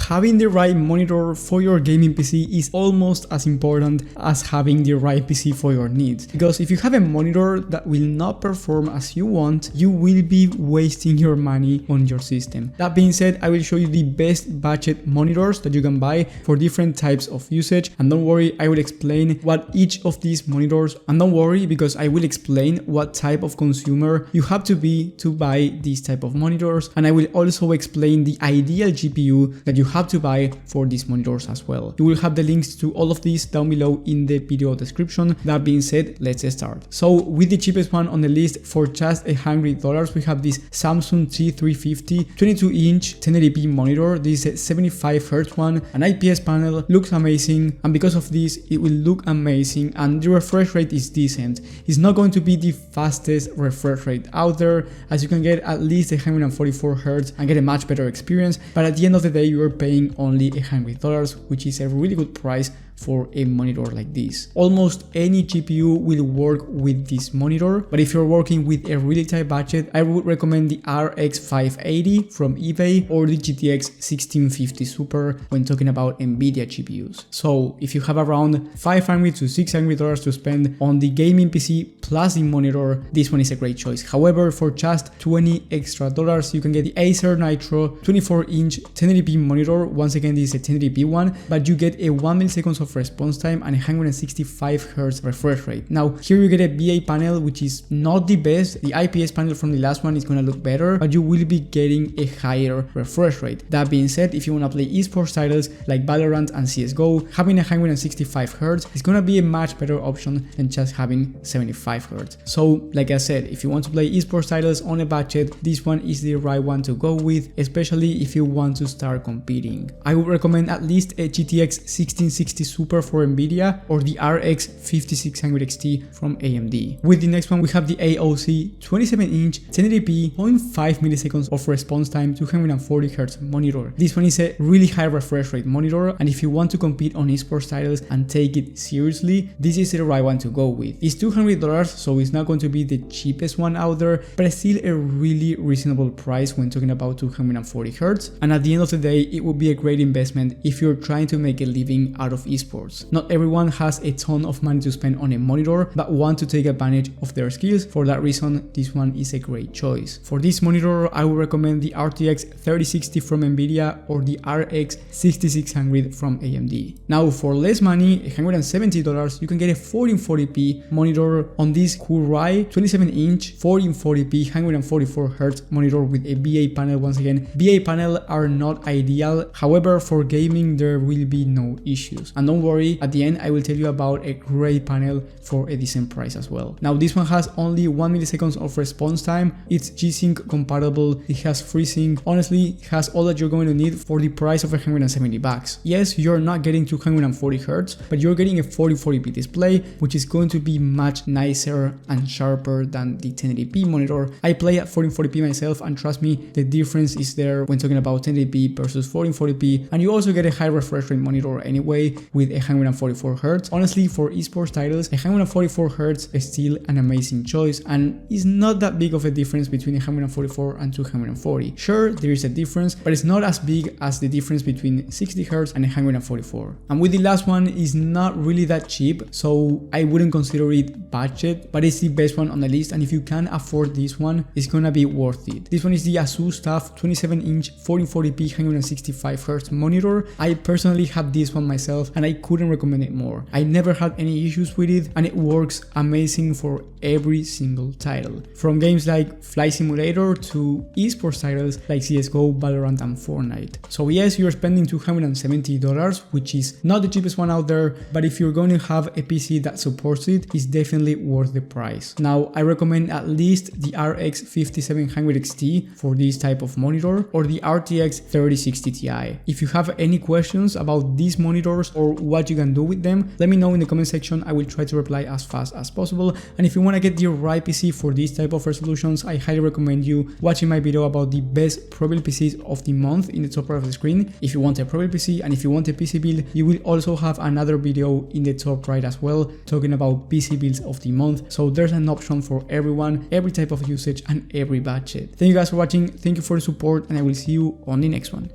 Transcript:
having the right monitor for your gaming PC is almost as important as having the right PC for your needs. Because if you have a monitor that will not perform as you want, you will be wasting your money on your system. That being said, I will show you the best budget monitors that you can buy for different types of usage. And don't worry, I will explain what each of these monitors, and don't worry because I will explain what type of consumer you have to be to buy these type of monitors. And I will also explain the ideal GPU that you have to buy for these monitors as well. You will have the links to all of these down below in the video description. That being said, let's start. So with the cheapest one on the list for just $100, we have this Samsung T350 22-inch 1080p monitor. This is a 75Hz one, an IPS panel, looks amazing, and because of this it will look amazing, and the refresh rate is decent. It's not going to be the fastest refresh rate out there, as you can get at least 144Hz and get a much better experience, but at the end of the day you are paying only $100, which is a really good price for a monitor like this. Almost any GPU will work with this monitor, but if you're working with a really tight budget, I would recommend the RX 580 from eBay or the GTX 1650 Super when talking about Nvidia GPUs. So if you have around $500 to $600 to spend on the gaming PC plus the monitor, this one is a great choice. However, for just $20 extra, you can get the Acer Nitro 24-inch 1080p monitor. Once again, this is a 1080p one, but you get a 1 millisecond of response time and 165Hz refresh rate. Now here you get a BA panel, which is not the best. The IPS panel from the last one is going to look better, but you will be getting a higher refresh rate. That being said, if you want to play esports titles like Valorant and CSGO, having 165Hz is going to be a much better option than just having 75Hz. So like I said, if you want to play esports titles on a budget, this one is the right one to go with, especially if you want to start competing. I would recommend at least a GTX 1660 Super for Nvidia or the RX 5600 XT from AMD. With the next one, we have the AOC 27-inch 1080p 0.5 milliseconds of response time 240Hz monitor. This one is a really high refresh rate monitor, and if you want to compete on esports titles and take it seriously, this is the right one to go with. It's $200, so it's not going to be the cheapest one out there, but it's still a really reasonable price when talking about 240Hz. And at the end of the day, it will be a great investment if you're trying to make a living out of esports. Not everyone has a ton of money to spend on a monitor, but want to take advantage of their skills. For that reason, this one is a great choice. For this monitor, I would recommend the RTX 3060 from Nvidia or the RX 6600 from AMD. Now for less money, $170, you can get a 1440p monitor on this Kurai 27-inch 1440p 144Hz monitor with a BA panel. Once again, BA panel are not ideal, however for gaming there will be no issues. And don't worry, at the end I will tell you about a great panel for a decent price as well. Now this one has only 1 millisecond of response time, it's G-Sync compatible, it has FreeSync. Honestly, it has all that you're going to need for the price of $170. Yes, you're not getting 240Hz, but you're getting a 1440p display, which is going to be much nicer and sharper than the 1080p monitor. I play at 1440p myself, and trust me, the difference is there when talking about 1080p versus 1440p, and you also get a high refresh rate monitor anyway with 144Hz. Honestly, for esports titles, 144Hz is still an amazing choice, and it's not that big of a difference between 144 and 240. Sure, there is a difference, but it's not as big as the difference between 60Hz and 144. And with the last one, is not really that cheap, so I wouldn't consider it budget, but it's the best one on the list, and if you can afford this one, it's gonna be worth it. This one is the Asus TUF 27-inch 1440p 165Hz monitor. I personally have this one myself, and I couldn't recommend it more. I never had any issues with it, and it works amazing for every single title, from games like Flight Simulator to esports titles like CSGO, Valorant and Fortnite. So yes, you're spending $270, which is not the cheapest one out there, but if you're going to have a PC that supports it, it's definitely worth the price. Now I recommend at least the RX 5700 XT for this type of monitor, or the RTX 3060 Ti. If you have any questions about these monitors or what you can do with them, let me know in the comment section. I will try to reply as fast as possible. And if you want to get the right PC for these type of resolutions, I highly recommend you watching my video about the best Prebuilt PCs of the month in the top right of the screen. If you want a Prebuilt PC and if you want a PC build, you will also have another video in the top right as well, talking about PC builds of the month. So there's an option for everyone, every type of usage and every budget. Thank you guys for watching, thank you for the support, and I will see you on the next one.